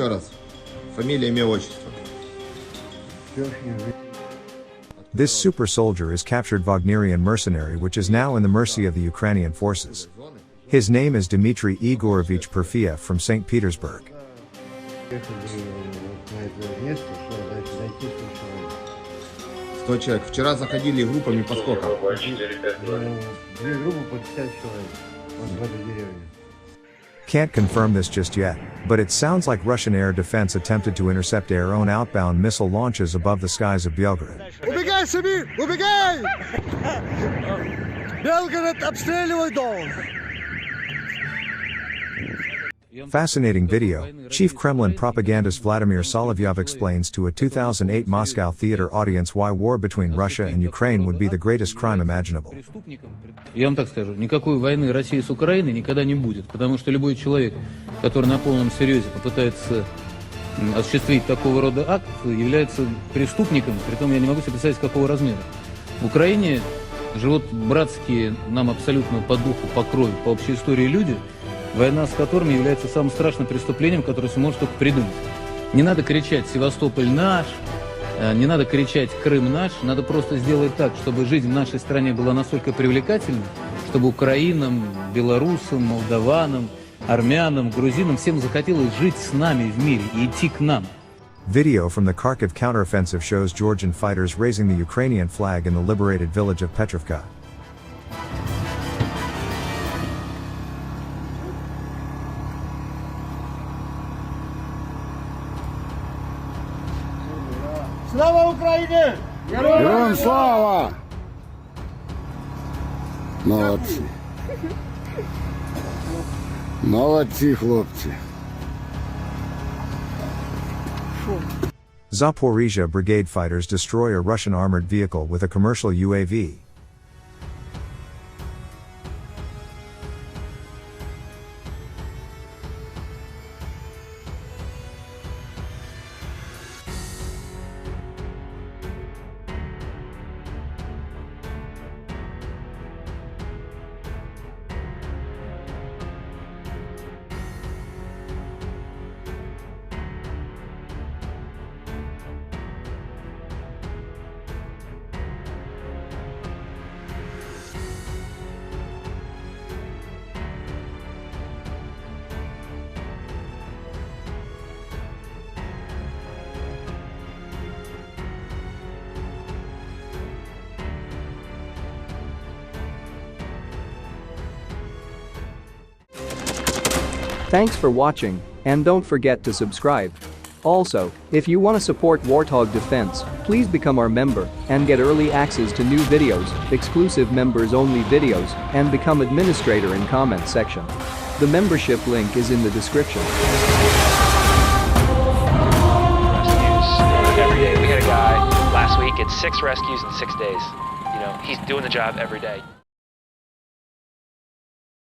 еще раз. Фамилия, имя, отчество. This super soldier is captured Wagnerian mercenary which is now in the mercy of the Ukrainian forces. His name is Dmitry Igorovich Perfiev from St. Petersburg. 100 человек. Вчера заходили группами по сколько? Две группы по 50 человек. В этой деревне. Can't confirm this just yet, but it sounds like Russian air defense attempted to intercept their own outbound missile launches above the skies of Belgrade. Убегай, Сибирь! Убегай! Белгород обстреливай дом! Fascinating video, Chief Kremlin propagandist Vladimir Solovyov explains to a 2008 Moscow theater audience why war between Russia and Ukraine would be the greatest crime imaginable. Я вам так скажу, никакой войны России с Украиной никогда не будет, потому что любой человек, который на полном серьезе попытается осуществить такого рода акт, является преступником, притом я не могу себе представить, какого размера. В Украине живут братские нам абсолютно по духу, по крови, по общей истории люди, война с которыми является самым страшным преступлением, которое все может только придумать. Не надо кричать «Севастополь наш», не надо кричать «Крым наш», надо просто сделать так, чтобы жизнь в нашей стране была настолько привлекательной, чтобы украинам, белорусам, молдаванам, армянам, грузинам всем захотелось жить с нами в мире и идти к нам. Video from the Kharkiv counteroffensive shows Georgian fighters raising the Ukrainian flag in the liberated village of Petrovka. Слава Украине! Героям слава! Молодці. Молодці, хлопці. Zaporizhia brigade fighters destroy a Russian armored vehicle with a commercial UAV. Thanks for watching, and don't forget to subscribe. Also, if you want to support Warthog Defense, please become our member and get early access to new videos, exclusive members-only videos, and become administrator in comment section. The membership link is in the description. Rescues every day. We had a guy last week, it's 6 rescues in 6 days. You know, he's doing the job every day.